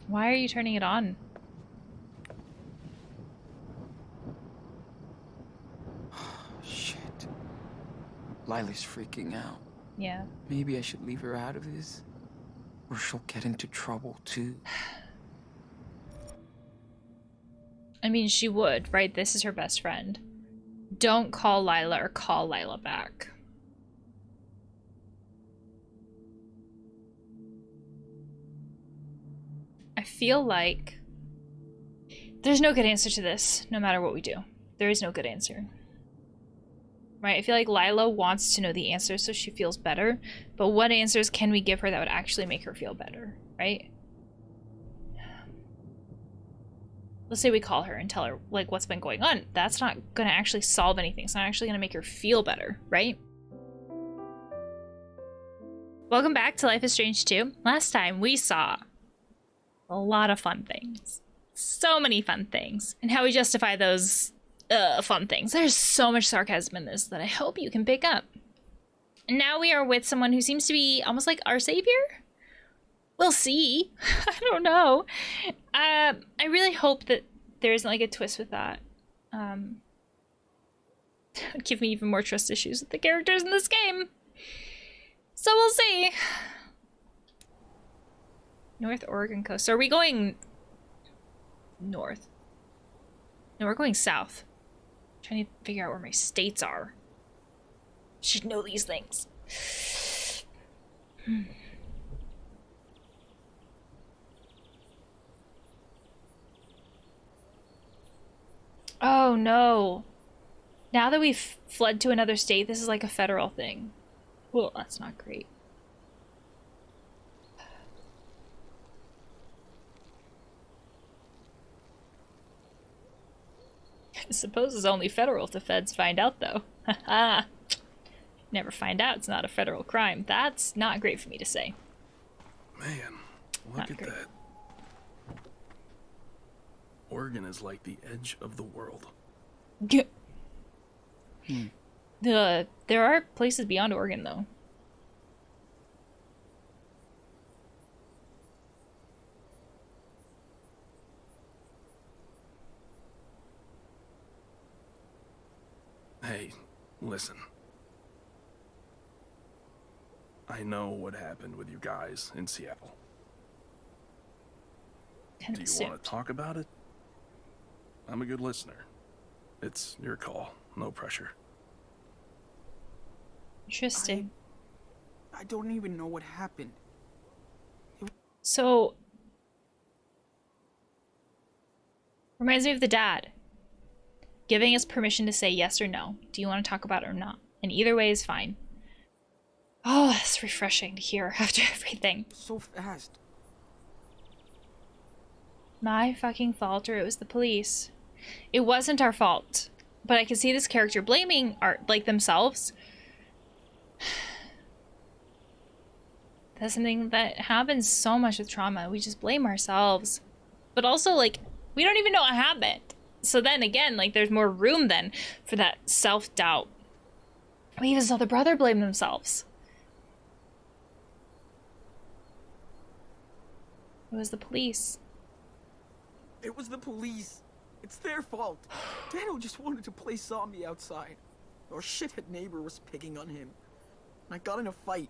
Why are you turning it on? Shit. Lila's freaking out. Yeah. Maybe I should leave her out of this? Or she'll get into trouble too. I mean, she would, right? This is her best friend. Don't call Lila or call Lila back. I feel like there's no good answer to this, no matter what we do. There is no good answer. Right? I feel like Lila wants to know the answer so she feels better, but what answers can we give her that would actually make her feel better, right? Let's say we call her and tell her, like, what's been going on. That's not gonna actually solve anything. It's not actually gonna make her feel better, right? Welcome back to Life is Strange 2. Last time we saw a lot of fun things. So many fun things. And how we justify those fun things. There's so much sarcasm in this that I hope you can pick up. And now we are with someone who seems to be almost like our savior? We'll see. I don't know. I really hope that there isn't like a twist with that. Give me even more trust issues with the characters in this game. So we'll see. North Oregon coast. So are we going north? No, we're going south. I'm trying to figure out where my states are. Should know these things. Oh no. Now that we've fled to another state, this is like a federal thing. Well, that's not great. I suppose it's only federal if the feds find out, though. Haha. Never find out. It's not a federal crime. That's not great for me to say. Man, look at that. Oregon is like the edge of the world. There are places beyond Oregon, though. Hey, listen. I know what happened with you guys in Seattle. Kind Do of you want to talk about it? I'm a good listener. It's your call. No pressure. Interesting. I don't even know what happened. So, reminds me of the dad giving us permission to say yes or no. Do you want to talk about it or not? And either way is fine. Oh, that's refreshing to hear after everything. So fast. My fucking fault, or it was the police. It wasn't our fault, but I can see this character blaming themselves. That's something that happens so much with trauma. We just blame ourselves, but also like we don't even know what happened. So then again, like there's more room then for that self-doubt. We even saw the brother blame themselves. It was the police. It was the police. It's their fault. Daniel just wanted to play zombie outside. Our shithead neighbor was picking on him. I got in a fight.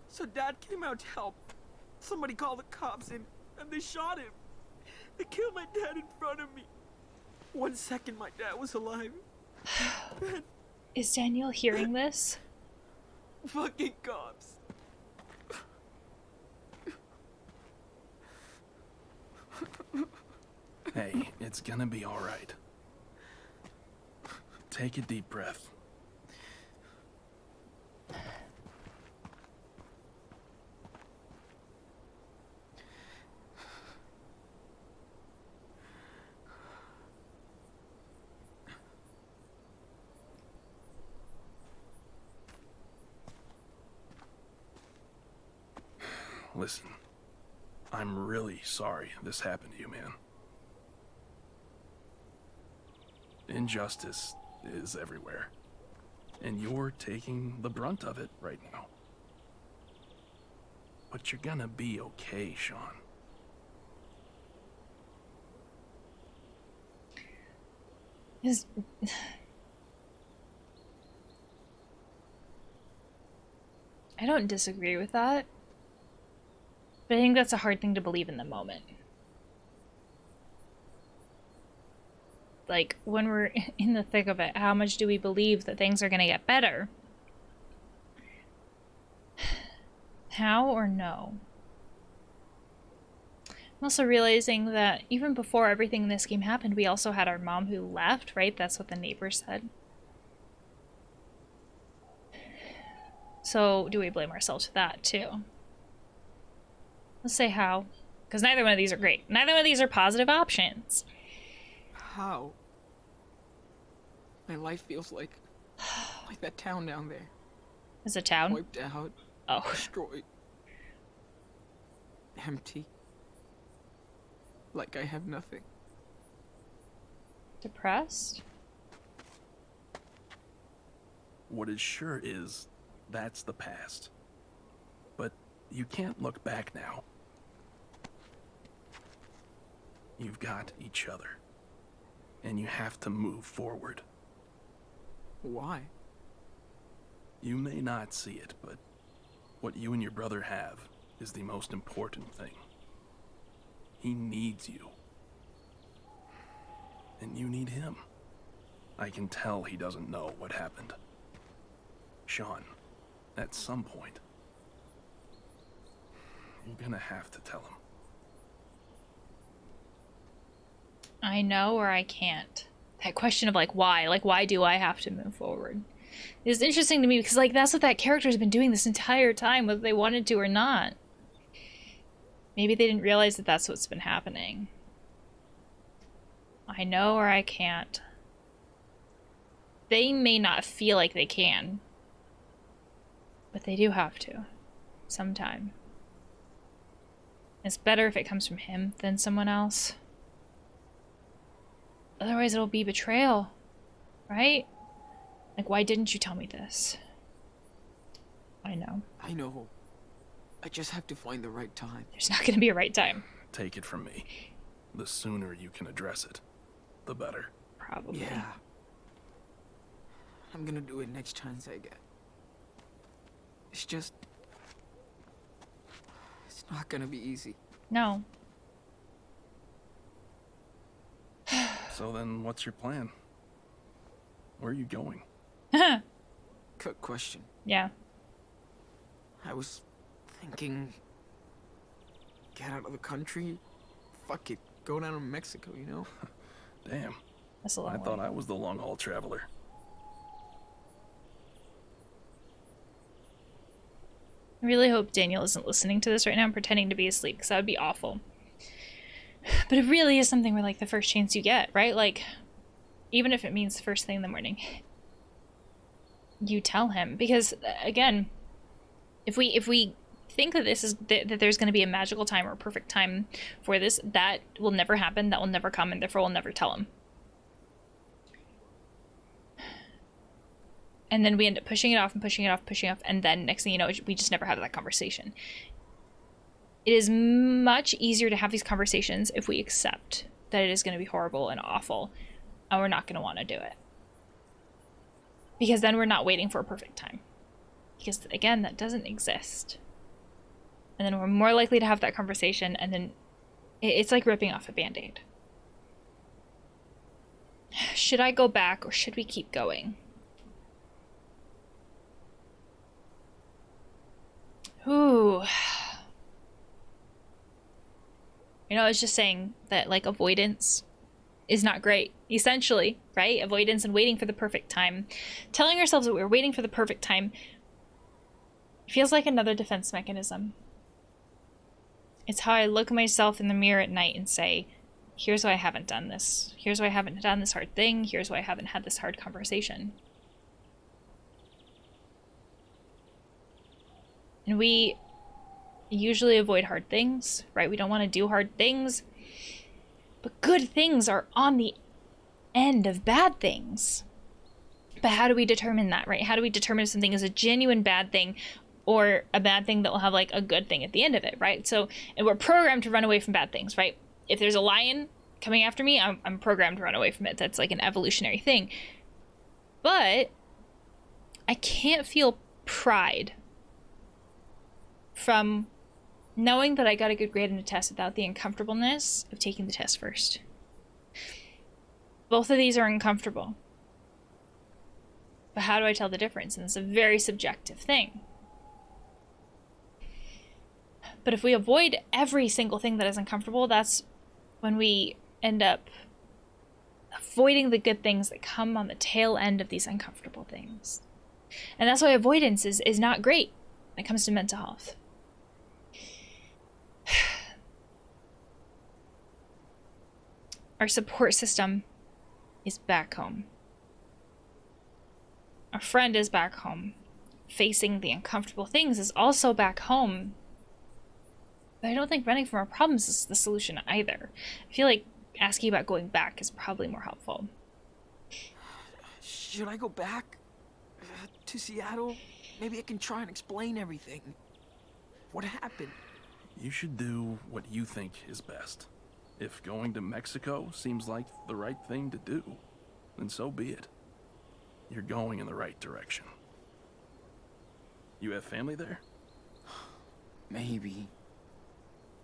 So Dad came out to help. Somebody called the cops and they shot him. They killed my dad in front of me. 1 second my dad was alive. Is Daniel hearing this? Fucking cops. Hey, it's gonna be all right. Take a deep breath. Listen, I'm really sorry this happened to you, man. Injustice is everywhere, and you're taking the brunt of it right now. But you're gonna be okay, Sean. Is I don't disagree with that. But I think that's a hard thing to believe in the moment. Like, when we're in the thick of it, how much do we believe that things are going to get better? How or no? I'm also realizing that even before everything in this game happened, we also had our mom who left, right? That's what the neighbor said. So, do we blame ourselves for that, too? Let's say how. Because neither one of these are great. Neither one of these are positive options. How? My life feels like that town down there. Is a town? Wiped out, Oh. destroyed, empty. Like I have nothing. Depressed? What is sure is that's the past. But you can't look back now. You've got each other. And you have to move forward. Why? You may not see it, but what you and your brother have is the most important thing. He needs you. And you need him. I can tell he doesn't know what happened. Sean, at some point, you're gonna have to tell him. I know or I can't. That question of why do I have to move forward? It's interesting to me because that's what that character's been doing this entire time, whether they wanted to or not. Maybe they didn't realize that that's what's been happening. I know or I can't. They may not feel like they can, but they do have to. Sometime. It's better if it comes from him than someone else. Otherwise it'll be betrayal, right? Like, why didn't you tell me this? I know. I know. I just have to find the right time. There's not gonna be a right time. Take it from me. The sooner you can address it, the better. Probably. Yeah. I'm gonna do it next chance I get. It's just... It's not gonna be easy. No. So then, what's your plan? Where are you going? Cut question. Yeah. I was thinking... Get out of the country. Fuck it. Go down to Mexico, you know? Damn. That's a long I way. thought I was the long-haul traveler. I really hope Daniel isn't listening to this right now and pretending to be asleep, because that would be awful. But it really is something where, the first chance you get, right? Even if it means first thing in the morning, you tell him. Because, again, if we think that that there's going to be a magical time or a perfect time for this, that will never happen, that will never come, and therefore we'll never tell him. And then we end up pushing it off and pushing it off, pushing it off, and then next thing you know, we just never have that conversation. It is much easier to have these conversations if we accept that it is going to be horrible and awful, and we're not going to want to do it. Because then we're not waiting for a perfect time. Because, again, that doesn't exist. And then we're more likely to have that conversation, and then it's like ripping off a Band-Aid. Should I go back, or should we keep going? Ooh. I was just saying that, avoidance is not great, essentially, right? Avoidance and waiting for the perfect time. Telling ourselves that we're waiting for the perfect time feels like another defense mechanism. It's how I look at myself in the mirror at night and say, here's why I haven't done this. Here's why I haven't done this hard thing. Here's why I haven't had this hard conversation. And we usually avoid hard things, right? We don't want to do hard things. But good things are on the end of bad things. But how do we determine that, right? How do we determine if something is a genuine bad thing or a bad thing that will have a good thing at the end of it, right? So, and we're programmed to run away from bad things, right? If there's a lion coming after me, I'm programmed to run away from it. That's like an evolutionary thing. But I can't feel pride from knowing that I got a good grade in a test without the uncomfortableness of taking the test first. Both of these are uncomfortable. But how do I tell the difference? And it's a very subjective thing. But if we avoid every single thing that is uncomfortable, that's when we end up avoiding the good things that come on the tail end of these uncomfortable things. And that's why avoidance is not great when it comes to mental health. Our support system is back home. Our friend is back home. Facing the uncomfortable things is also back home. But I don't think running from our problems is the solution either. I feel like asking about going back is probably more helpful. Should I go back to Seattle? Maybe I can try and explain everything. What happened? You should do what you think is best. If going to Mexico seems like the right thing to do, then so be it. You're going in the right direction. You have family there? Maybe.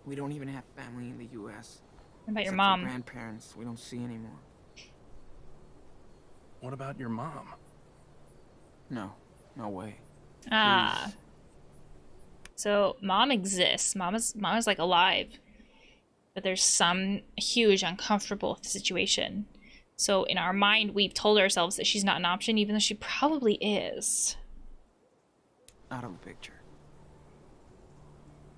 We don't even have family in the U.S. What about your except mom? for grandparents we don't see anymore. What about your mom? No way. Ah. So mom exists. Mom is like alive. But there's some huge uncomfortable situation. So in our mind, we've told ourselves that she's not an option, even though she probably is. Out of the picture.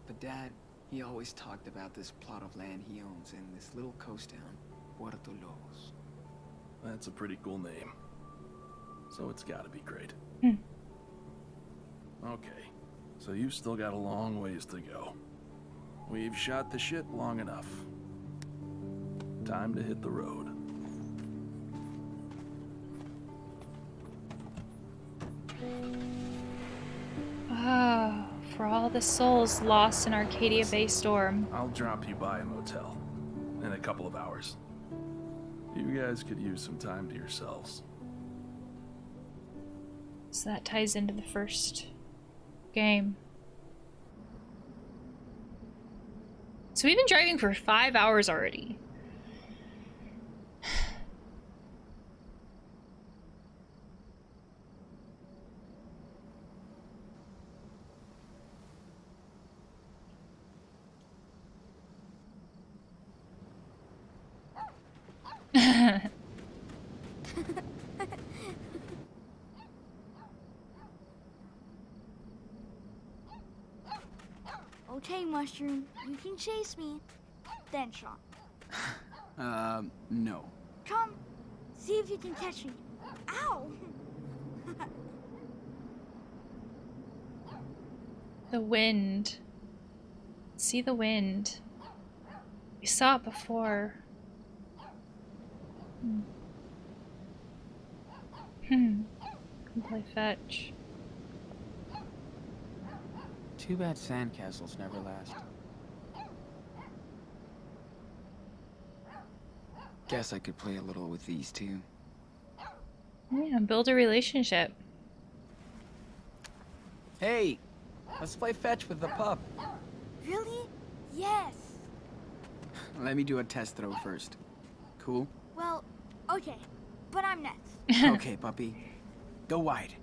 But Dad, he always talked about this plot of land he owns in this little coast town, Puerto Lobos. That's a pretty cool name. So it's gotta be great. Okay, so you've still got a long ways to go. We've shot the shit long enough. Time to hit the road. Oh, for all the souls lost in Arcadia Bay Storm. I'll drop you by a motel in a couple of hours. You guys could use some time to yourselves. So that ties into the first game. So we've been driving for 5 hours already. Okay, Mushroom, you can chase me. Then, Sean. No. Come, see if you can catch me. Ow! The wind. See the wind. We saw it before. Can play fetch. Too bad sandcastles never last. Guess I could play a little with these two. Yeah, build a relationship. Hey, let's play fetch with the pup. Really? Yes. Let me do a test throw first. Cool? Well, okay, but I'm next. Okay, puppy. Go wide.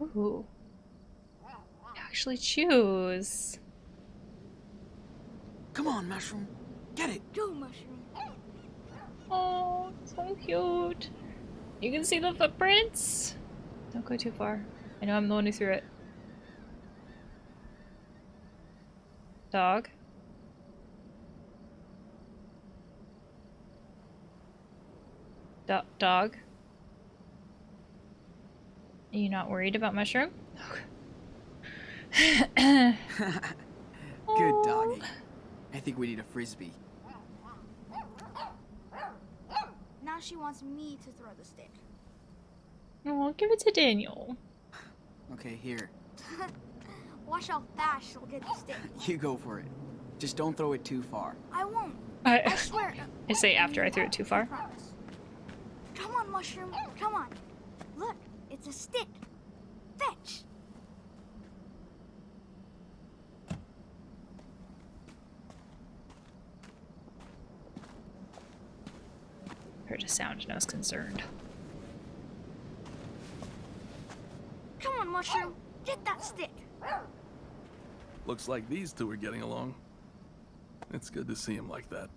Ooh. Actually choose. Come on, Mushroom. Get it. Go, Mushroom. Oh, so cute. You can see the footprints. Don't go too far. I know I'm the one who threw it. Dog. Dog. Are you not worried about Mushroom? Good doggy. I think we need a frisbee. Now she wants me to throw the stick. Oh, give it to Daniel. Okay, here. Watch how fast she'll get the stick. You go for it. Just don't throw it too far. I won't. I I swear. say after I threw it too far. I promise. Come on, mushroom. Come on. Look, it's a stick. Fetch. Heard a sound and I was concerned. Come on, mushroom. Get that stick. Looks like these two are getting along. It's good to see him like that.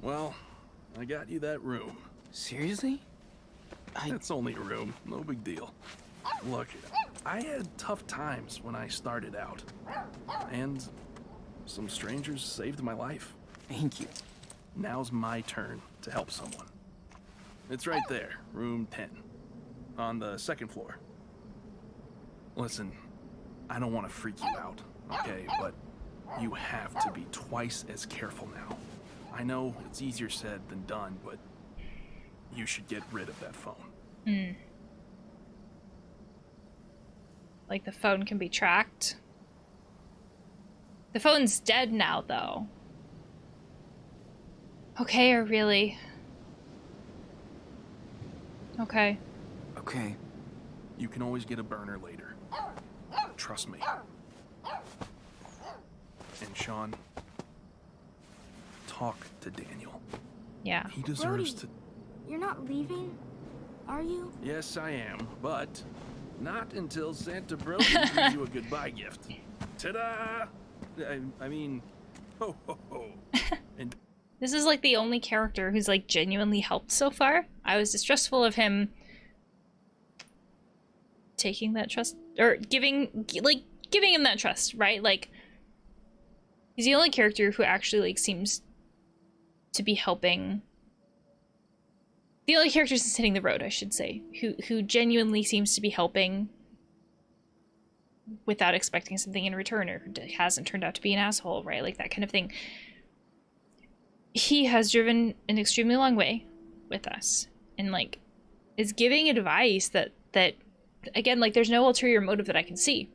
Well, I got you that room. Seriously? It's only a room, no big deal. Look, I had tough times when I started out. And some strangers saved my life. Thank you. Now's my turn to help someone. It's right there, room 10, on the second floor. Listen, I don't want to freak you out, okay? But you have to be twice as careful now. I know it's easier said than done, but you should get rid of that phone. Like the phone can be tracked. The phone's dead now, though. Okay, or really? Okay. Okay. You can always get a burner later. Trust me. And Sean, talk to Daniel. Yeah. He deserves Brody, you're not leaving, are you? Yes, I am, but not until Santa Brody gives you a goodbye gift. Ta-da! I mean, ho ho ho. And This is like the only character who's like genuinely helped so far. I was distrustful of him taking that trust or giving him that trust, right? Like he's the only character who actually like seems to be helping. The only character who's hitting the road, I should say, who genuinely seems to be helping without expecting something in return, or hasn't turned out to be an asshole, right? Like that kind of thing. He has driven an extremely long way with us and like is giving advice that again, like there's no ulterior motive that I can see.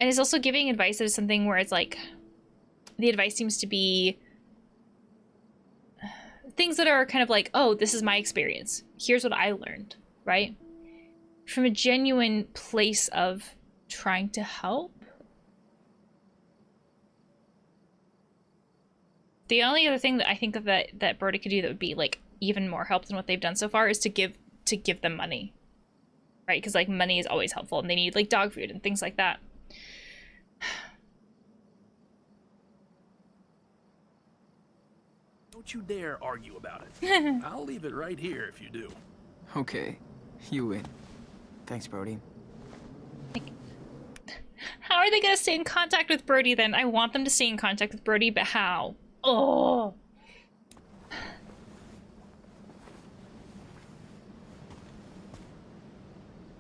And is also giving advice that is something where it's like the advice seems to be things that are kind of like, oh, this is my experience. Here's what I learned, right? From a genuine place of trying to help. The only other thing that I think of that Brody could do that would be like even more help than what they've done so far is to give them money, right? Because like money is always helpful, and they need like dog food and things like that. don't you dare argue about it. I'll leave it right here if you do. Okay. You win. Thanks, Brody. How are they gonna stay in contact with Brody then? I want them to stay in contact with Brody, but how? Oh.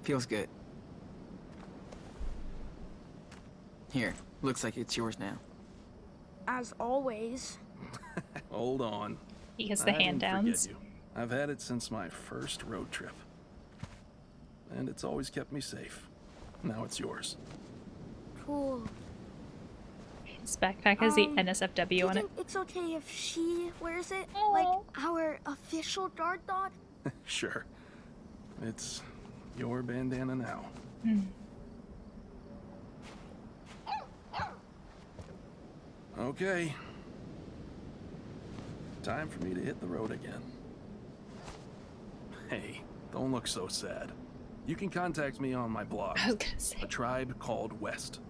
Feels good. Here, looks like it's yours now. As always. Hold on. He has the I hand didn't forget downs. you. I've had it since my first road trip. And it's always kept me safe. Now it's yours. Cool. His backpack has the Do NSFW you on it. think it's okay if she wears it? Aw. Like our official guard dog? Sure. It's your bandana now. Okay. Time for me to hit the road again. Hey, don't look so sad. You can contact me on my blog, I was gonna say. A Tribe Called West.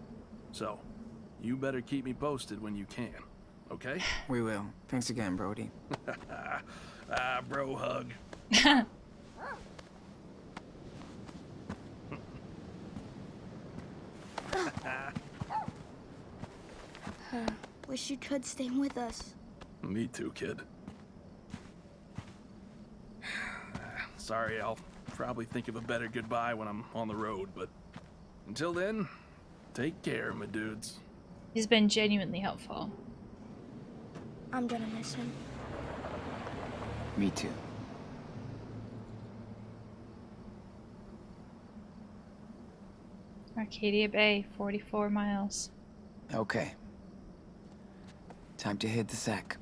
So, you better keep me posted when you can, okay? We will. Thanks again, Brody. Bro hug. Wish you could stay with us. Me too, kid. Sorry, I'll probably think of a better goodbye when I'm on the road, but until then, take care, my dudes. He's been genuinely helpful. I'm gonna miss him. Me too. Arcadia Bay, 44 miles. Okay. Time to hit the sack.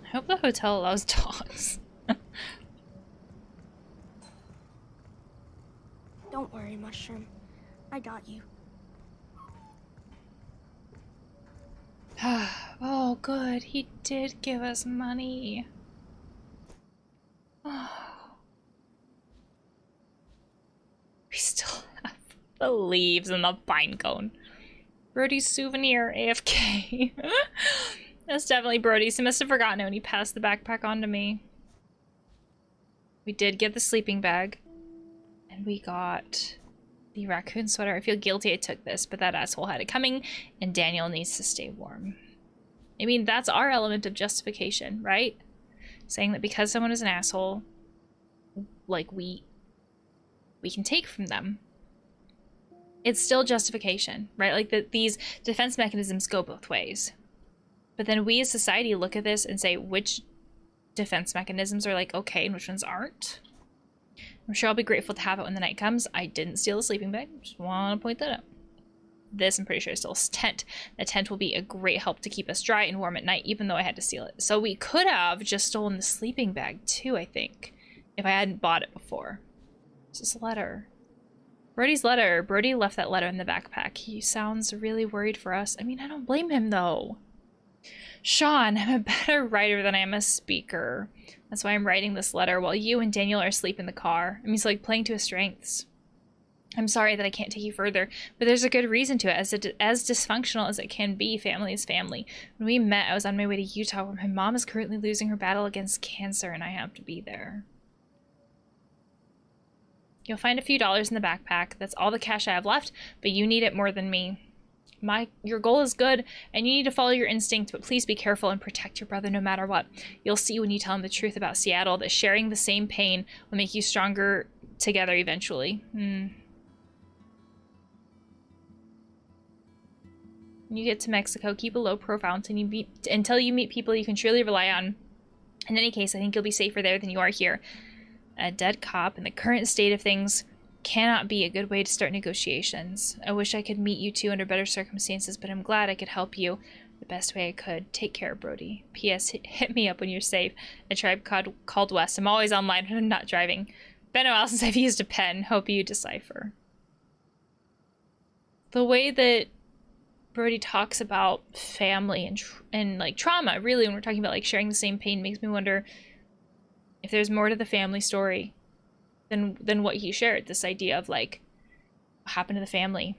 I hope the hotel allows dogs. Don't worry, Mushroom. I got you. Oh, good. He did give us money. Oh. We still have the leaves and the pine cone. Brody's souvenir, AFK. That's definitely Brody's. He must have forgotten it when he passed the backpack on to me. We did get the sleeping bag. And we got the raccoon sweater. I feel guilty I took this, but that asshole had it coming, and Daniel needs to stay warm. I mean, that's our element of justification, right? Saying that because someone is an asshole, like, we can take from them. It's still justification, right? Like, these defense mechanisms go both ways. But then we as society look at this and say which defense mechanisms are, like, okay and which ones aren't. I'm sure I'll be grateful to have it when the night comes. I didn't steal the sleeping bag. Just want to point that out. This, I'm pretty sure, is still a tent. The tent will be a great help to keep us dry and warm at night, even though I had to steal it. So we could have just stolen the sleeping bag, too, I think, if I hadn't bought it before. It's this letter. Brody's letter. Brody left that letter in the backpack. He sounds really worried for us. I mean, I don't blame him, though. Sean, I'm a better writer than I am a speaker. That's why I'm writing this letter while you and Daniel are asleep in the car. I mean, it's like playing to his strengths. I'm sorry that I can't take you further, but there's a good reason to it. As dysfunctional as it can be, family is family. When we met, I was on my way to Utah, where my mom is currently losing her battle against cancer, and I have to be there. You'll find a few dollars in the backpack. That's all the cash I have left, but you need it more than me. Your goal is good, and you need to follow your instinct, but please be careful and protect your brother no matter what. You'll see when you tell him the truth about Seattle that sharing the same pain will make you stronger together eventually. When you get to Mexico, keep a low profile until you meet people you can truly rely on. In any case, I think you'll be safer there than you are here. A dead cop in the current state of things cannot be a good way to start negotiations. I wish I could meet you two under better circumstances, but I'm glad I could help you the best way I could. Take care, Brody. P.S. Hit me up when you're safe. A tribe called West. I'm always online when I'm not driving. Been a while since I've used a pen. Hope you decipher. The way that Brody talks about family and like trauma, really, when we're talking about like sharing the same pain, makes me wonder if there's more to the family story than what he shared. This idea of like what happened to the family.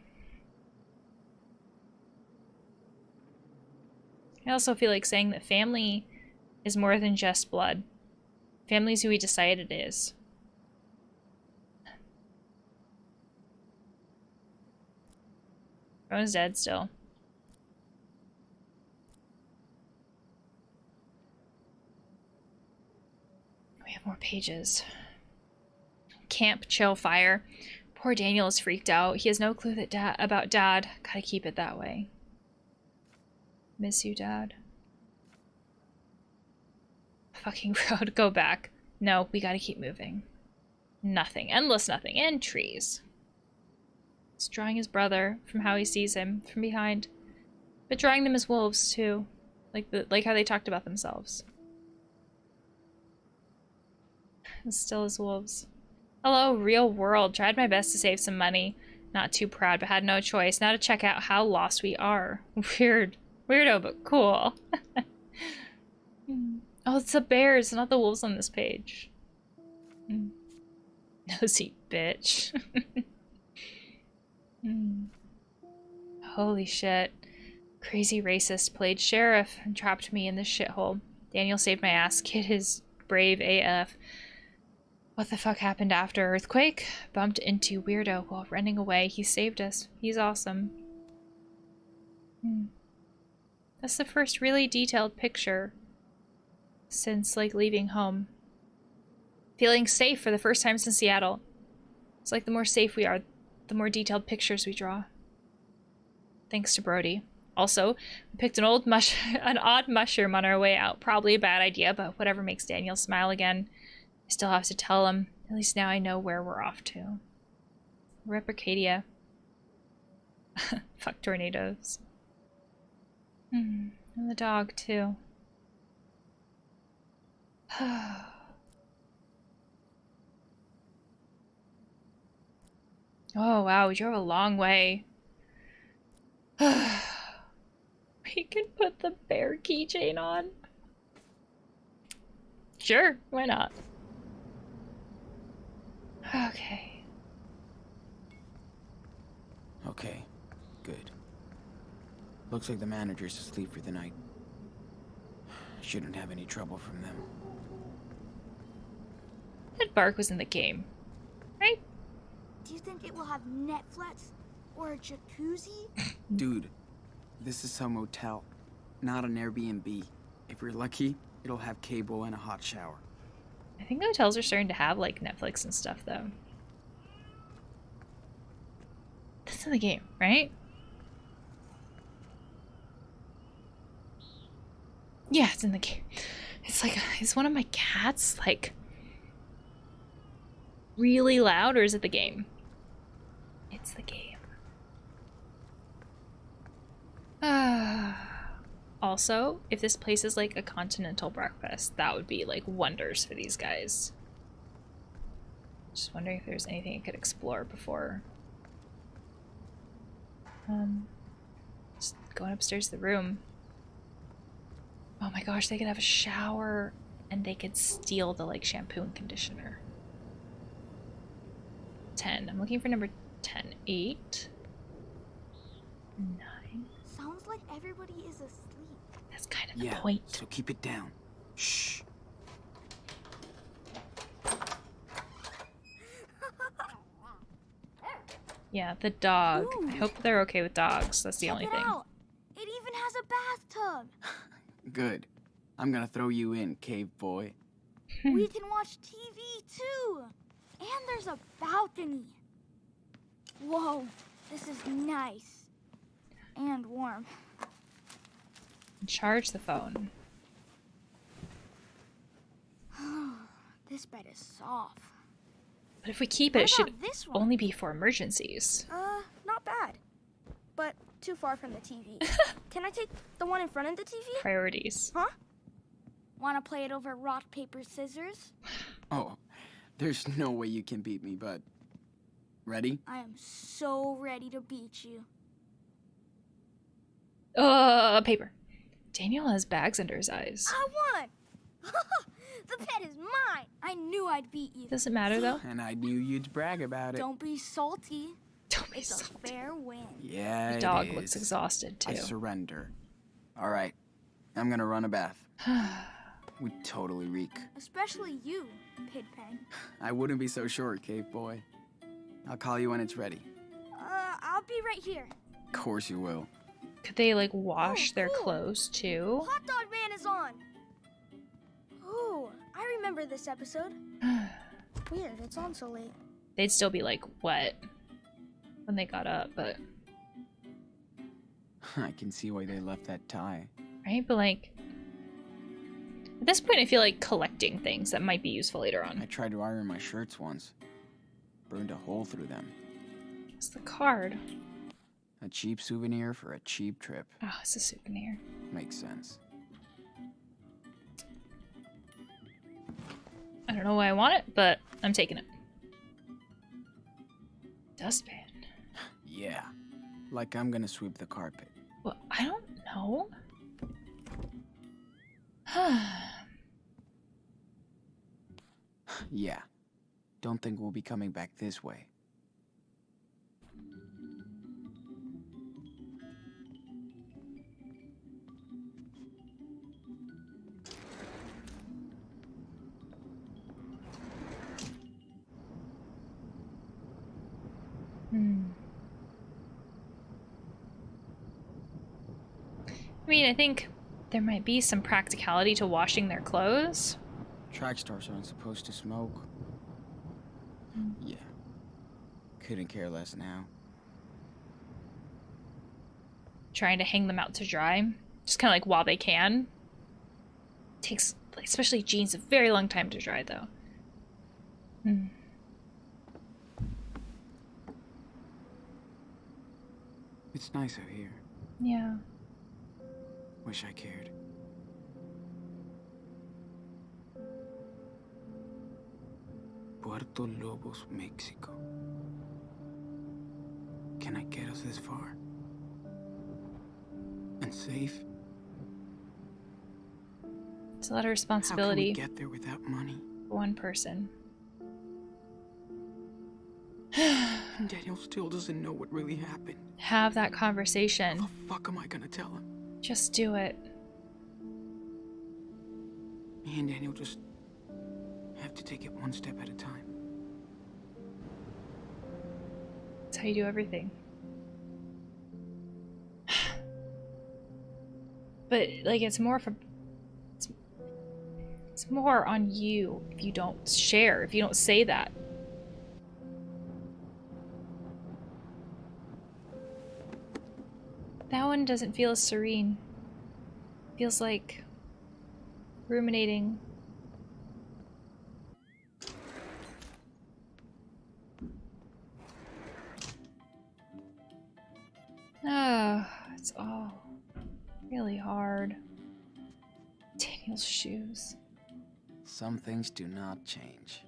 I also feel like saying that family is more than just blood. Family is who we decide it is. Everyone's dead still. We have more pages. Camp chill fire. Poor Daniel is freaked out. He has no clue that about Dad. Gotta keep it that way. Miss you, Dad. Fucking road. Go back. No, we gotta keep moving. Nothing. Endless nothing. And trees. It's drawing his brother from how he sees him from behind. But drawing them as wolves, too. Like how they talked about themselves. And still as wolves. Hello, real world. Tried my best to save some money. Not too proud, but had no choice. Now to check out how lost we are. Weird. Weirdo, but cool. Oh, it's the bears, not the wolves on this page. Nosy bitch. Holy shit. Crazy racist played sheriff and trapped me in this shithole. Daniel saved my ass. Kid is brave AF. What the fuck happened after earthquake? Bumped into weirdo while running away. He saved us. He's awesome. That's the first really detailed picture since like leaving home. Feeling safe for the first time since Seattle. It's like the more safe we are, the more detailed pictures we draw. Thanks to Brody. Also, we picked an odd mushroom on our way out. Probably a bad idea, but whatever makes Daniel smile again. I still have to tell him. At least now I know where we're off to. Replicadia. Fuck tornadoes. And the dog, too. Oh, wow, we drove a long way. We can put the bear keychain on. Sure, why not? Okay. Okay, good. Looks like the manager's asleep for the night. Shouldn't have any trouble from them. That bark was in the game, right? Do you think it will have Netflix or a jacuzzi? Dude, this is some motel, not an Airbnb. If you're lucky, it'll have cable and a hot shower. I think hotels are starting to have like Netflix and stuff though. That's in the game, right? Yeah, it's in the game. It's like, is one of my cats like really loud, or is it the game? It's the game. Also, if this place is like a continental breakfast, that would be like wonders for these guys. Just wondering if there's anything I could explore before. Just going upstairs to the room. Oh my gosh, they could have a shower and they could steal the like shampoo and conditioner. 10. I'm looking for number 10. 8. 9. Sounds like everybody is asleep. That's kind of the Yeah, point. so keep it down. Shh. Yeah, the dog. Ooh. I hope they're okay with dogs. That's the Check only it thing. out. It even has a bathtub. Good. I'm gonna throw you in, cave boy. We can watch TV too. And there's a balcony. Whoa, this is nice. And warm. Charge the phone. This bed is soft. But if we keep it, What it should about this one? only be for emergencies. Not bad. But too far from the TV. Can I take the one in front of the TV? Priorities. Huh? Want to play it over rock, paper, scissors? Oh, there's no way you can beat me, but... Ready? I am so ready to beat you. Paper. Daniel has bags under his eyes. I won! The pet is mine! I knew I'd beat you. Doesn't matter though. And I knew you'd brag about it. Don't be salty. Don't be It's a salty. fair win. Yeah, The dog it looks is. exhausted too. I surrender. All right, I'm gonna run a bath. We totally reek. Especially you, Pigpen. I wouldn't be so sure, cave boy. I'll call you when it's ready. I'll be right here. Of course you will. Could they like wash Oh, their cool. clothes too? Hot Dog Man is on! Ooh, I remember this episode. Weird, it's on so late. They'd still be like wet when they got up, but I can see why they left that tie. right? But like at this point I feel like collecting things that might be useful later I on. tried to iron my shirts once. Burned a hole through them. It's the card. A cheap souvenir for a cheap trip. Oh, it's a souvenir. Makes sense. I don't know why I want it, but I'm taking it. Dustpan. Yeah. Like I'm gonna sweep the carpet. Well, I don't know. Yeah. Don't think we'll be coming back this way. I mean, I think there might be some practicality to washing their clothes. Track stars aren't supposed to smoke. Yeah. Couldn't care less now. Trying to hang them out to dry. Just kind of like while they can. Takes, like, especially jeans, a very long time to dry though. It's nice out here. Yeah. Wish I cared. Puerto Lobos, Mexico. Can I get us this far? And safe? It's a lot of How can we responsibility get there without money? for one person. And Daniel still doesn't know what really happened. Have that How conversation. the fuck am I gonna tell him? Just do it. Me and Daniel just have to take it one step at a time. That's how you do everything. But like, it's more for it's more on you if you don't share, if you don't say that. That one doesn't feel as serene. Feels like ruminating. Oh, it's all really hard. Daniel's shoes. Some things do not change.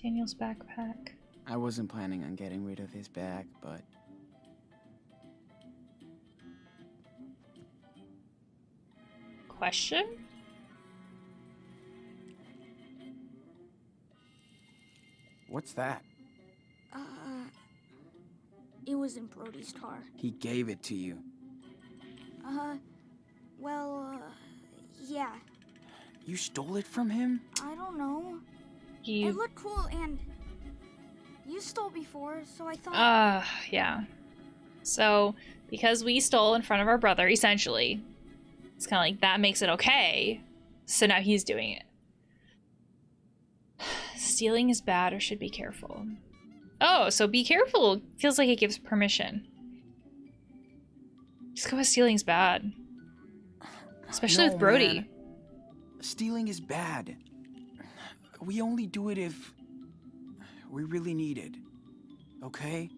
Daniel's backpack. I wasn't planning on getting rid of his bag, but Question? what's that? It was in Brody's car. He gave it to you. Yeah. You stole it from him? I don't know. You It looked cool and you stole before, so I thought. Yeah. So, because we stole in front of our brother, essentially, it's kind of like that makes it okay. So now he's doing it. Stealing is bad or should be careful. Oh, so be careful feels like it gives permission. Just go with stealing's bad. Especially No, with Brody. man. Stealing is bad. We only do it if we really need it. Okay?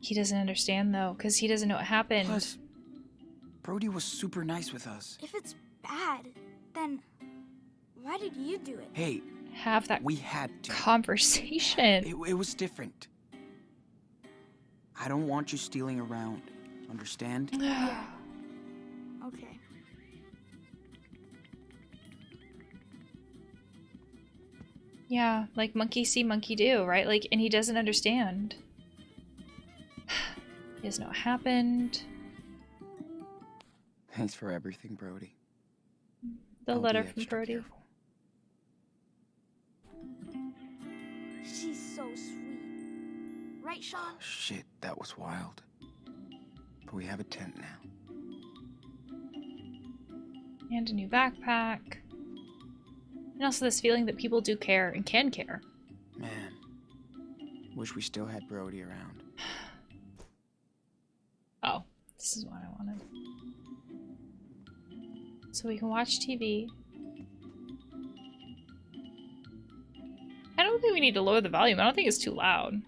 He doesn't understand though, because he doesn't know what happened. Plus, Brody was super nice with us. If it's bad, then why did you do it? Hey, Have that we had to. conversation. It was different. I don't want you stealing around. Understand? Yeah. Okay. Yeah, like monkey see, monkey do, right? Like, and he doesn't understand. He doesn't know what happened. Thanks for everything, Brody. The I'll letter be from extra Brody. careful. She's so sweet. Right, Sean? Shit, that was wild. But we have a tent now. And a new backpack. And also this feeling that people do care and can care. Man, wish we still had Brody around. Oh, this is what I wanted. So we can watch TV. I don't think we need to lower the volume. I don't think it's too loud.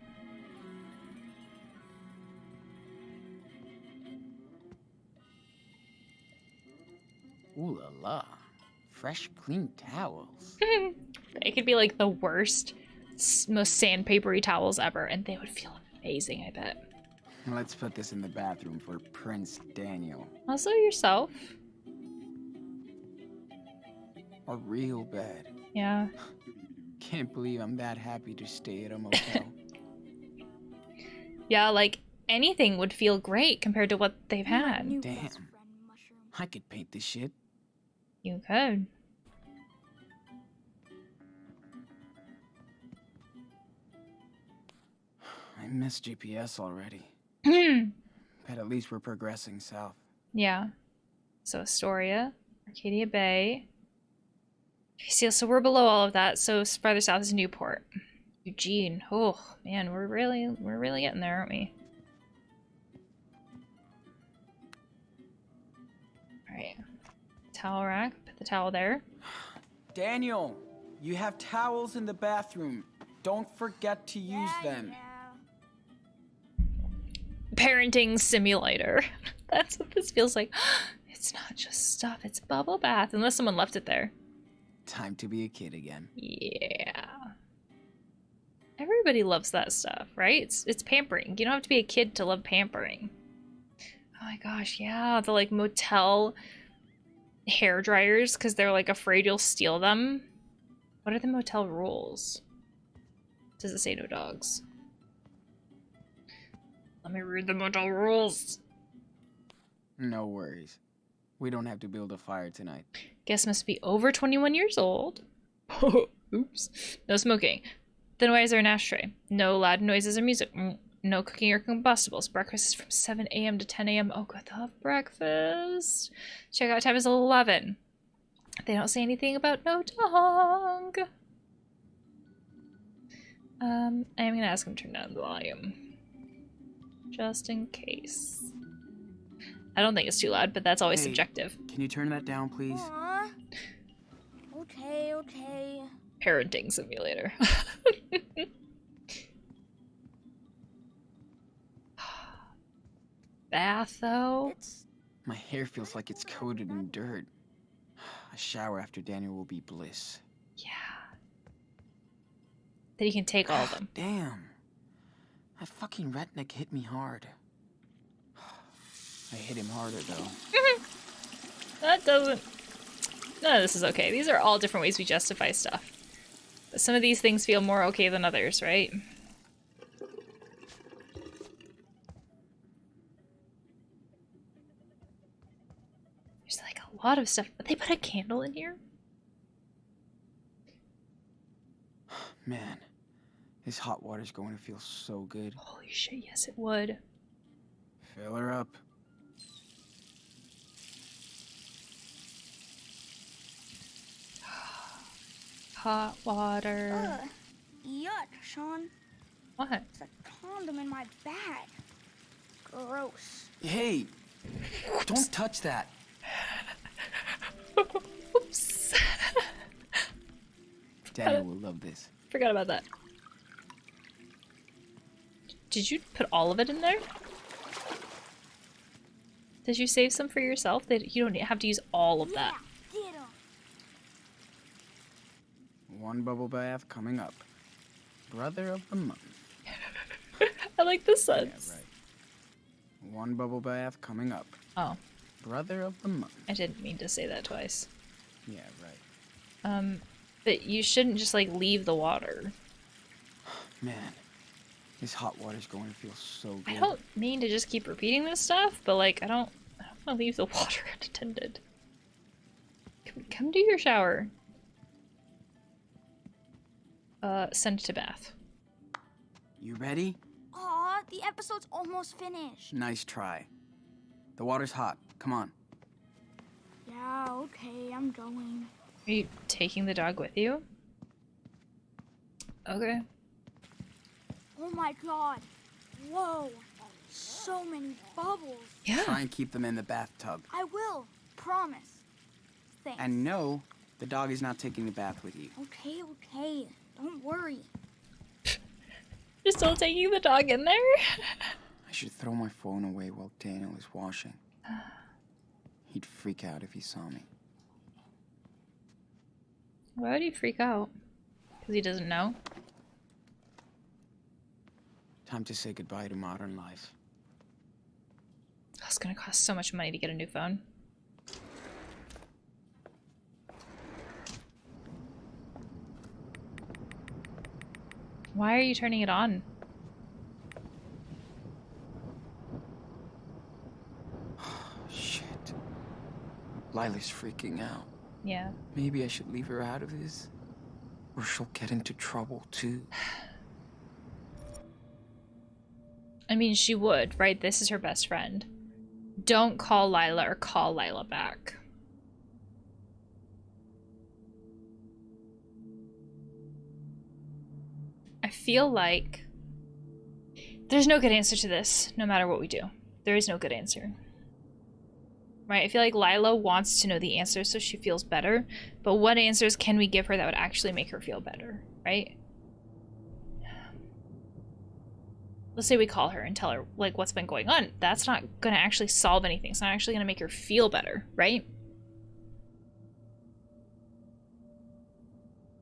Ooh la la. Fresh, clean towels. It could be like the worst, most sandpapery towels ever, and they would feel amazing, I bet. Let's put this in the bathroom for Prince Daniel. Also yourself. A real bed. Yeah. Can't believe I'm that happy to stay at a motel. Yeah, like anything would feel great compared to what they've had. New Damn. best friend, Mushroom. I could paint this shit. You could. I miss GPS already. But at least we're progressing south. Yeah. So Astoria, Arcadia Bay. Okay, so we're below all of that. So farther south is Newport. Eugene. Oh man, we're really getting there, aren't we? Alright. Towel rack. Put the towel there. Daniel, you have towels in the bathroom. Don't forget to use them. Yeah. parenting simulator. That's what this feels like. It's not just stuff, it's bubble bath. Unless someone left it there. Time to be a kid again. Yeah. Everybody loves that stuff, right? It's pampering. You don't have to be a kid to love pampering. Oh my gosh, yeah. The like motel hair dryers because they're like afraid you'll steal them. What are the motel rules? Does it say no dogs? Let me read the motel rules. No worries. We don't have to build a fire tonight. Guest must be over 21 years old. Oops. No smoking. Then why is there an ashtray? No loud noises or music. No cooking or combustibles. Breakfast is from 7 a.m. to 10 a.m. Oh, good, they'll have breakfast. Checkout time is 11. They don't say anything about no dog. I am gonna ask him to turn down the volume. Just in case. I don't think it's too loud, but that's always Hey, subjective. Can you turn that down, please? Aw. Okay, okay. Parenting simulator. Bath, though? It's My hair feels like it's coated in dirt. A shower after Daniel will be bliss. Yeah. Then you can take all of them. Damn. That fucking redneck hit me hard. I hit him harder, though. That doesn't... None of this is okay. These are all different ways we justify stuff. But some of these things feel more okay than others, right? There's like a lot of stuff. But they put a candle in here? Man, this hot water's going to feel so good. Holy shit, yes it would. Fill her up. Hot water. ugh. Yuck, Sean. What? There's a condom in my bag. Gross. Hey, don't touch that. Oops. Daniel will love this. Forgot about that. Did you put all of it in there? Did you save some for yourself? That you don't have to use all of that. Yeah, get 'em. One bubble bath coming up. Brother of the month. I like the Yeah, suns. right. One bubble bath coming up. Oh, Brother of the month. I didn't mean to say that twice. Yeah, right. But you shouldn't just like leave the water. Man, this hot water's going to feel so good. I don't mean to just keep repeating this stuff, but like I don't want to leave the water unattended. Come do your shower. Send it to bath. You ready? Aw, the episode's almost finished. Nice try. The water's hot. Come on. Yeah, okay, I'm going. Are you taking the dog with you? Okay. Oh my god. Whoa. So many bubbles. Yeah. Try and keep them in the bathtub. I will. Promise. Thanks. And no, the dog is not taking the bath with you. Okay, okay. Don't worry. You're still taking the dog in there? I should throw my phone away while Daniel is washing. He'd freak out if he saw me. Why would he freak out? Because he doesn't know? Time to say goodbye to modern life. Oh, it's gonna cost so much money to get a new phone. Why are you turning it on? Shit. Lila's freaking out. Yeah. Maybe I should leave her out of this. Or she'll get into trouble too. I mean, she would, right? This is her best friend. Don't call Lila or call Lila back. I feel like there's no good answer to this, no matter what we do. There is no good answer. Right? I feel like Lila wants to know the answer so she feels better, but what answers can we give her that would actually make her feel better, right? let's say we call her and tell her like what's been going on. That's not gonna actually solve anything. It's not actually gonna make her feel better, right?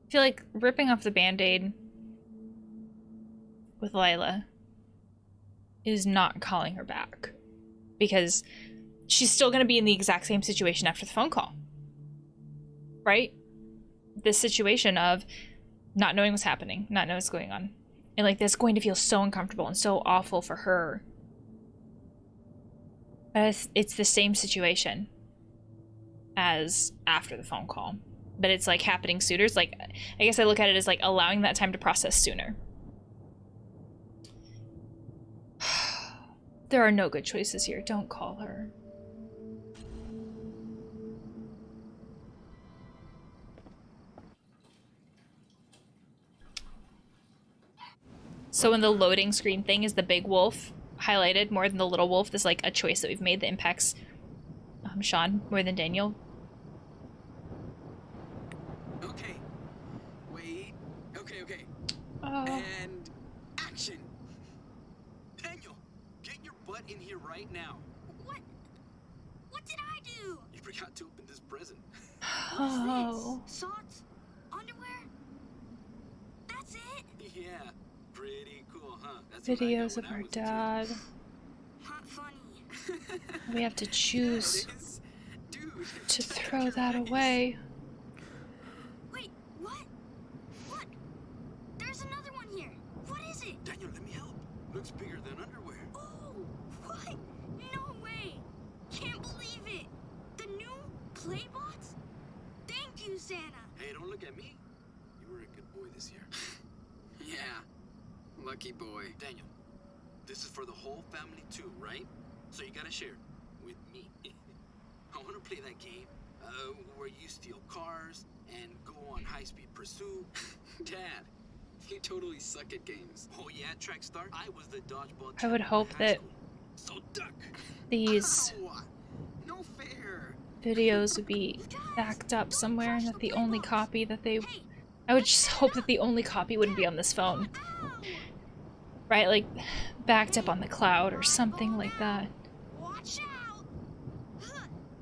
I feel like ripping off the band-aid with Lila is not calling her back, because she's still gonna be in the exact same situation after the phone call, right? This situation of not knowing what's happening, not knowing what's going on. And like that's going to feel so uncomfortable and so awful for her. But it's the same situation as after the phone call. But it's like happening sooner. It's like, I guess I look at it as like allowing that time to process sooner. There are no good choices here. Don't call her. So when the loading screen thing is the big wolf highlighted more than the little wolf, there's like a choice that we've made that impacts Sean more than Daniel. Okay. Wait. Okay. Oh. And action. Daniel, get your butt in here right now. What did I do? You forgot to open this present. Oh. Socks? Underwear? That's it? Yeah. Pretty cool, huh? That's what I got Videos when of I our was a kid. dad. Not funny. We have to choose Yeah, it is. Dude, to check out throw your that eyes. away. Wait, what? Look! There's another one here. What is it? Daniel, let me help. Looks bigger than underwear. Oh, what? No way! Can't believe it! The new Playbots? Thank you, Santa! Hey, don't look at me. You were a good boy this year. Yeah. Lucky boy. Daniel, this is for the whole family too, right? So you gotta share with me. I wanna play that game where you steal cars and go on high-speed pursuit. Dad, you totally suck at games. Oh yeah, track star? I was the dodgeball I would champion hope in high that school. So duck. these Ow! No fair. videos would be backed up somewhere and that the only copy that they... I would just hope that the only copy wouldn't be on this phone. Right? Like, backed up on the cloud or something like that. Watch out!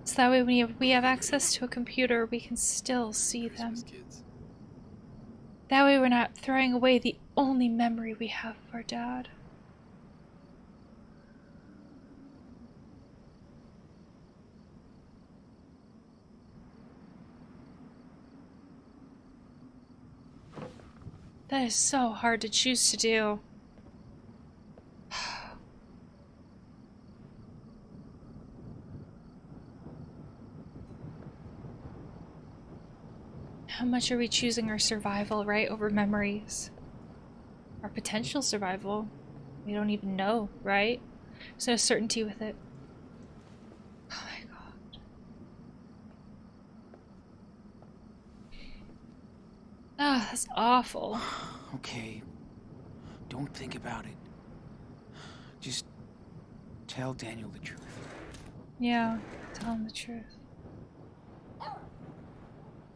So that way when we have access to a computer, we can still see them. Christmas, kids. That way we're not throwing away the only memory we have of our dad. That is so hard to choose to do. How much are we choosing our survival, right, over memories? Our potential survival? We don't even know, right? There's no certainty with it. Oh my god. Ah, that's awful. Okay. Don't think about it. Just tell Daniel the truth. Yeah, tell him the truth.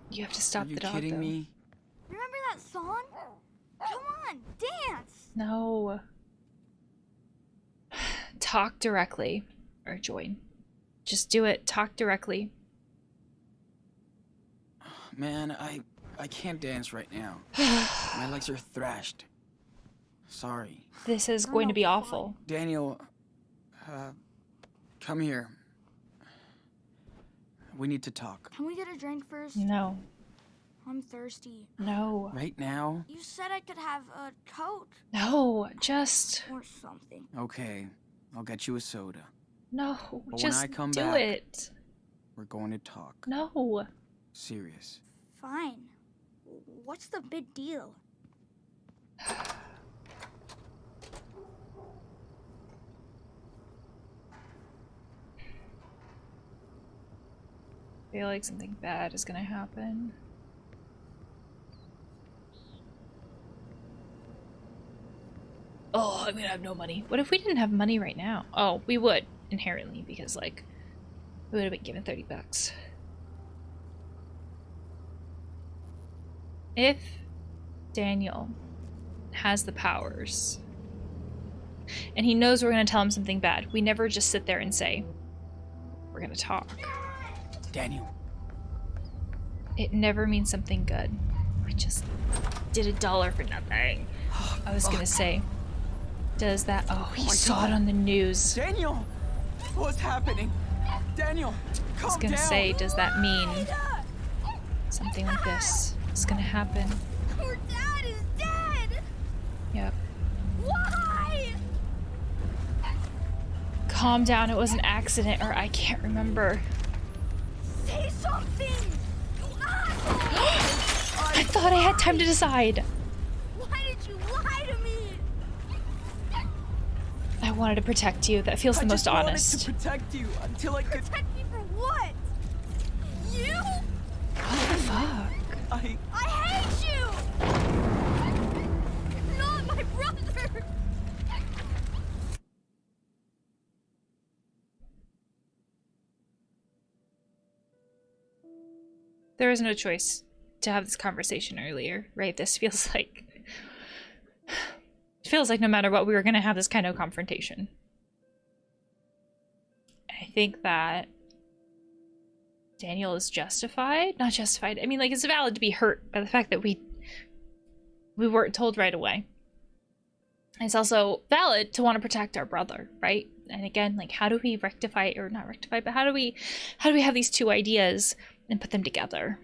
You have to stop Are you the dog, kidding though. me? Remember that song? Come on, dance! No. Talk directly. Or join. Just do it. Talk directly. Man, I can't dance right now. My legs are thrashed. Sorry. This is going to be awful. Daniel, come here. We need to talk. Can we get a drink first? No. I'm thirsty. No. Right now? You said I could have a Coke No. Just... or something. Okay. I'll get you a soda. No. But Just when I come do back- it. We're going to talk. No. Serious. Fine. What's the big deal? I feel like something bad is gonna happen. Oh, I'm gonna have no money. What if we didn't have money right now? Oh, we would, inherently, because, like, we would have been given 30 bucks. If Daniel has the powers And he knows we're going to tell him something bad. We never just sit there and say, we're going to talk. Daniel. It never means something good. We just did $1 for nothing. I was going to say, does that... Oh, he saw it on the news. Daniel! What's happening? Daniel, I was calm going to down. say, does that mean something like this is going to happen? Your dad is dead! Yep. Why? Calm down, it was an accident, or I can't remember. Say something! You asshole! I thought I had time to decide. Why did you lie to me? I wanted to protect you. That feels the most I honest. just wanted to protect you until I could... Protect me for what? You? What the fuck? I hate you! You're not my brother! There was no choice to have this conversation earlier, right? This feels like... It feels like no matter what, we were going to have this kind of confrontation. I think that Daniel is justified. Not justified. I mean, like, it's valid to be hurt by the fact that we weren't told right away. It's also valid to want to protect our brother, right? And again, like, how do we rectify, or not rectify, but how do we have these two ideas and put them together?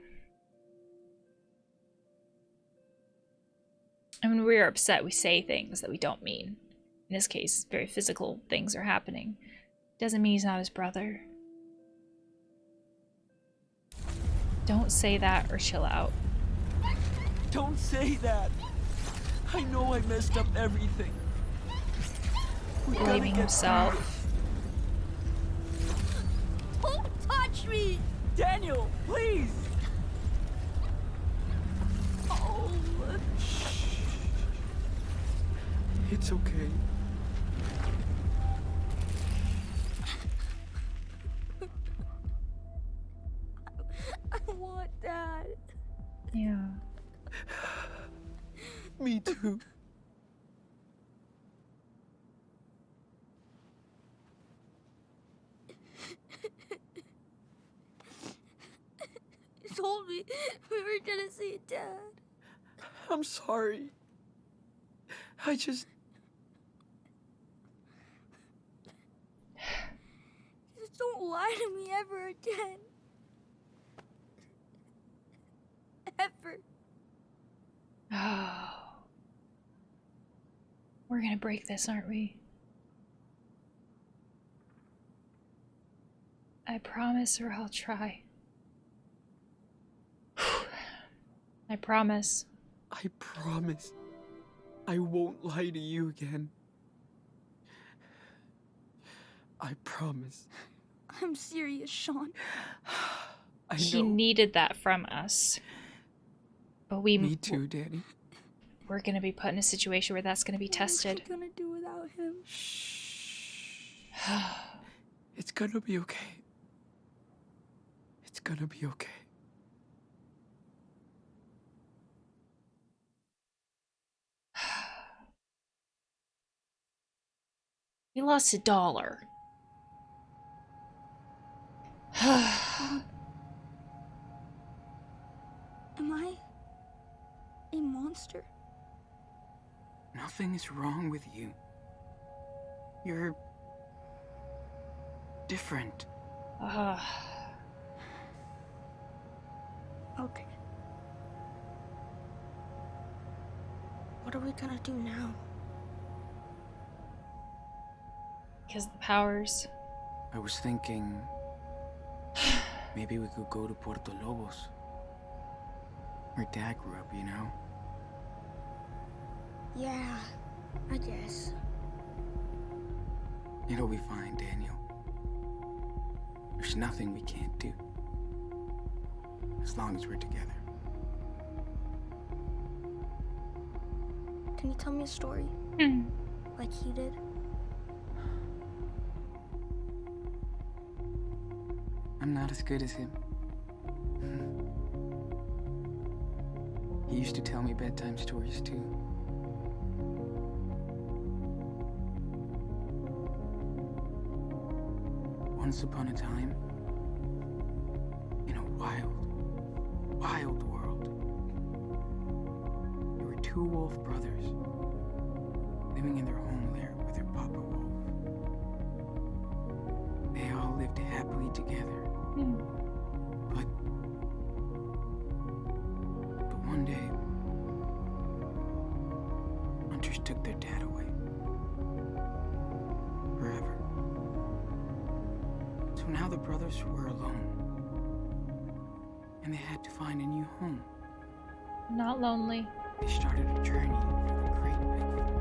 And when we're upset, we say things that we don't mean. In this case, very physical things are happening. Doesn't mean he's not his brother. Don't say that or chill out. Don't say that. I know I messed up everything. We gotta Blaming get himself. Don't touch me! Daniel, please! Oh, It's okay. I want Dad. Yeah. Me too. You told me we were gonna see Dad. I'm sorry. I just... Just don't lie to me ever again. Ever. Oh. We're gonna break this, aren't we? I promise, or I'll try. I promise. I promise. I won't lie to you again. I promise. I'm serious, Sean. I He know. needed that from us. But Me too, Danny. we're gonna be put in a situation where that's gonna be tested. What are we gonna do without him? Shh. It's gonna be okay. It's gonna be okay. We lost $1. Am I a monster? Nothing is wrong with you. You're different. Okay. What are we gonna do now? Because the powers. I was thinking maybe we could go to Puerto Lobos. Where Dad grew up, you know? Yeah, I guess. It'll be fine, Daniel. There's nothing we can't do. As long as we're together. Can you tell me a story? Like he did? I'm not as good as him. He used to tell me bedtime stories too. Once upon a time, in a wild, wild world, there were two wolf brothers living in their home lair with their papa wolf. They all lived happily together. But one day, hunters took their dad away. Forever. So now the brothers were alone. And they had to find a new home. Not lonely. They started a journey through the great big forest.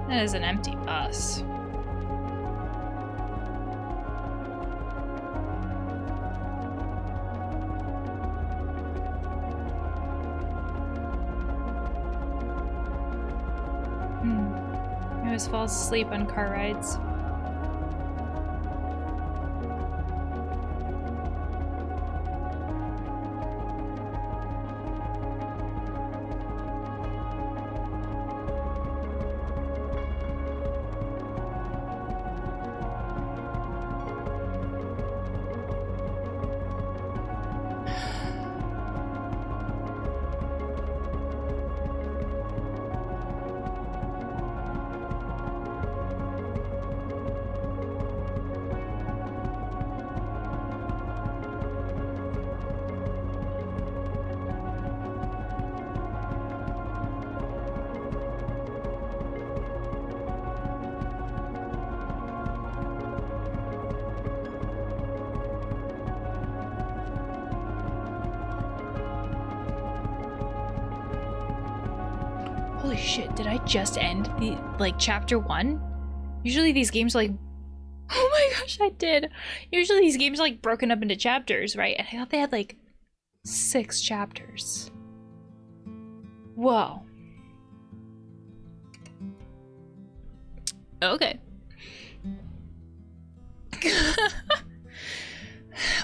That is an empty bus. He always falls asleep on car rides. Holy shit, did I just end the, chapter 1? Usually these games are oh my gosh, I did. Usually these games are broken up into chapters, right? And I thought they had 6 chapters. Whoa. Okay.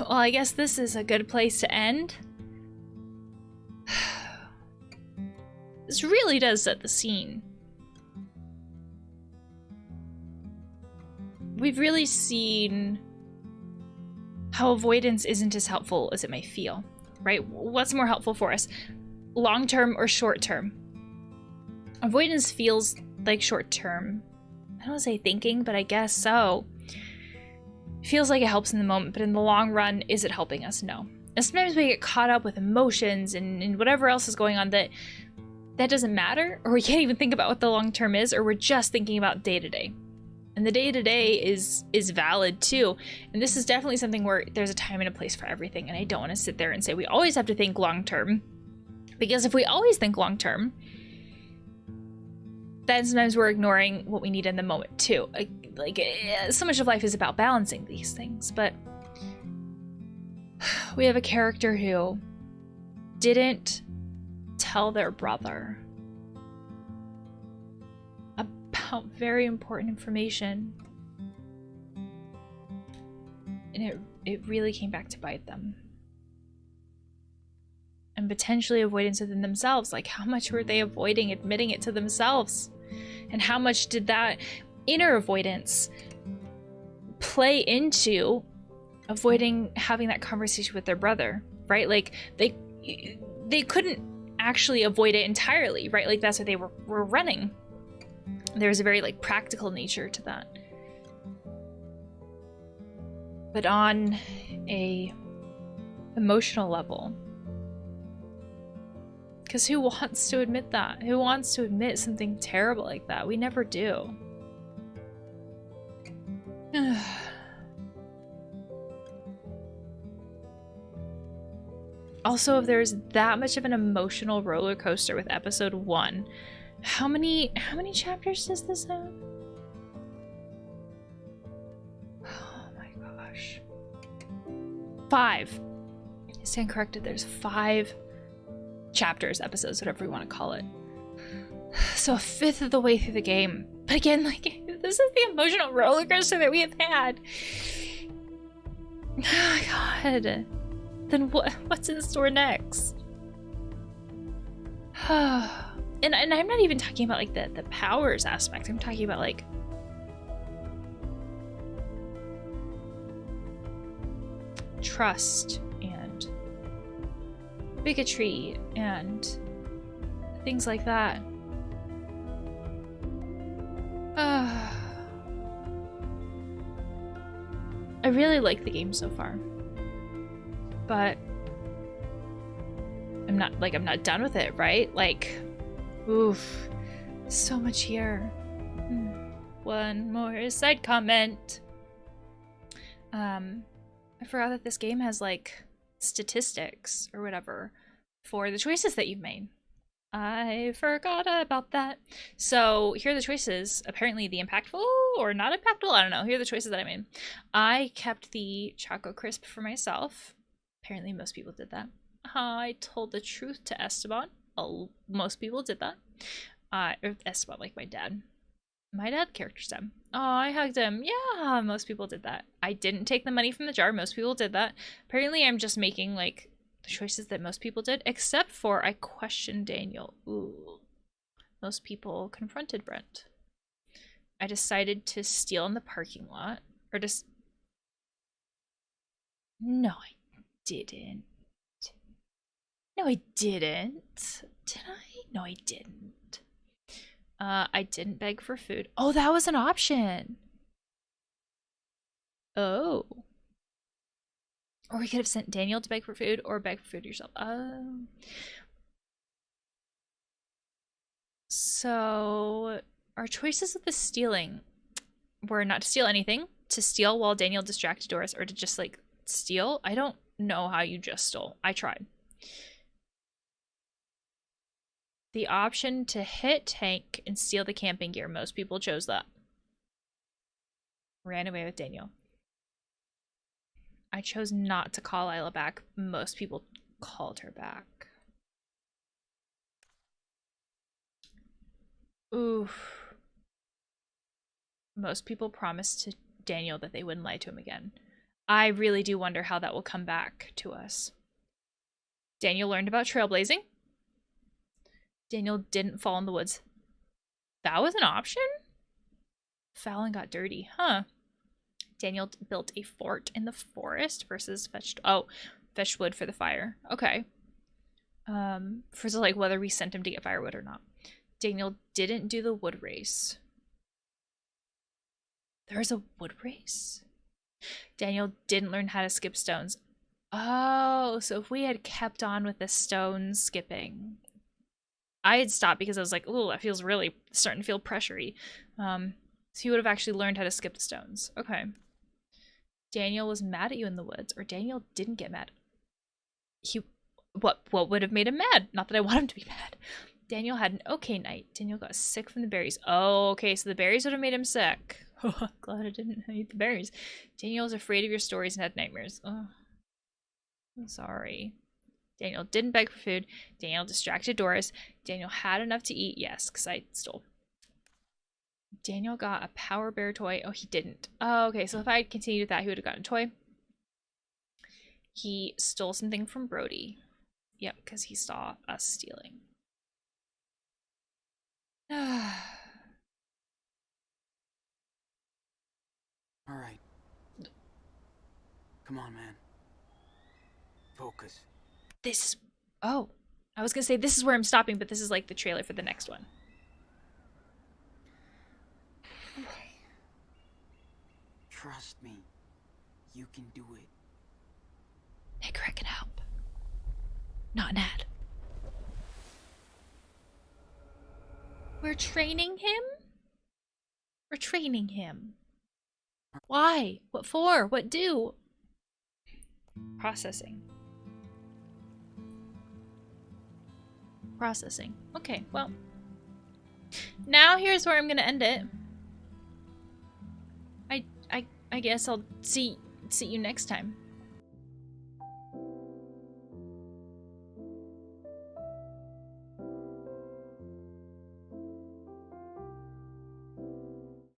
Well, I guess this is a good place to end. This really does set the scene. We've really seen how avoidance isn't as helpful as it may feel, right? What's more helpful for us? Long-term or short-term? Avoidance feels like short-term. I don't want to say thinking, but I guess so. It feels like it helps in the moment, but in the long run, is it helping us? No. And sometimes we get caught up with emotions and whatever else is going on that doesn't matter, or we can't even think about what the long term is, or we're just thinking about day to day. And the day to day is valid too. And this is definitely something where there's a time and a place for everything. And I don't want to sit there and say we always have to think long term, because if we always think long term, then sometimes we're ignoring what we need in the moment too. So much of life is about balancing these things, but we have a character who didn't tell their brother about very important information, and it really came back to bite them. And potentially avoidance within themselves, how much were they avoiding admitting it to themselves, and how much did that inner avoidance play into avoiding having that conversation with their brother, right? They couldn't actually avoid it entirely, right? That's why they were running. There's a very practical nature to that. But on a emotional level, because who wants to admit that? Who wants to admit something terrible like that? We never do. Also, if there's that much of an emotional roller coaster with episode 1, how many chapters does this have? Oh my gosh. 5. I stand corrected, there's 5 chapters, episodes, whatever you want to call it. So a fifth of the way through the game. But again, like, this is the emotional roller coaster that we have had. Oh god. Then what's in store next? and I'm not even talking about like the powers aspect. I'm talking about like trust and bigotry and things like that. I really like the game so far, but I'm not done with it, right? Like, oof, so much here. One more side comment. I forgot that this game has like statistics or whatever for the choices that you've made. I forgot about that. So here are the choices. Apparently the impactful or not impactful, I don't know. Here are the choices that I made. I kept the Choco Crisp for myself. Apparently most people did that. I told the truth to Esteban. Most people did that. Or Esteban, like my dad. My dad character stem. Oh, I hugged him. Yeah, most people did that. I didn't take the money from the jar. Most people did that. Apparently I'm just making like the choices that most people did, except for I questioned Daniel. Ooh. Most people confronted Brent. I decided to steal in the parking lot. Or just... No, I didn't. No, I didn't. Did I? No, I didn't. I didn't beg for food. Oh, that was an option. Oh. Or we could have sent Daniel to beg for food or beg for food yourself. So our choices of the stealing were not to steal anything, to steal while Daniel distracted Doris, or to just like steal. I don't know how you just stole. I tried. The option to hit Tank and steal the camping gear. Most people chose that. Ran away with Daniel. I chose not to call Isla back. Most people called her back. Oof. Most people promised to Daniel that they wouldn't lie to him again. I really do wonder how that will come back to us. Daniel learned about trailblazing. Daniel didn't fall in the woods. That was an option? Fell and got dirty, huh? Daniel built a fort in the forest versus fetched wood for the fire. Okay. For like whether we sent him to get firewood or not. Daniel didn't do the wood race. There's a wood race? Daniel didn't learn how to skip stones. Oh, so if we had kept on with the stone skipping, I had stopped because I was like, ooh, that feels really starting to feel pressury. So he would have actually learned how to skip the stones. Okay. Daniel was mad at you in the woods, or Daniel didn't get mad. What would have made him mad? Not that I want him to be mad. Daniel had an okay night. Daniel got sick from the berries. Oh, okay, so the berries would have made him sick. Glad I didn't eat the berries. Daniel was afraid of your stories and had nightmares. Oh, I'm sorry. Daniel didn't beg for food. Daniel distracted Doris. Daniel had enough to eat. Yes, because I stole. Daniel got a Power Bear toy. Oh, he didn't. Oh, okay, so if I had continued with that, he would have gotten a toy. He stole something from Brody. Yep, because he saw us stealing. All right. Come on, man. Focus. This... Oh. I was going to say this is where I'm stopping, but this is like the trailer for the next one. Okay. Trust me. You can do it. Nick can help. Not Nat. We're training him? We're training him. Why? What for? What do? Processing. processing. Okay, well. Now here's where I'm gonna end it. I guess I'll see you next time.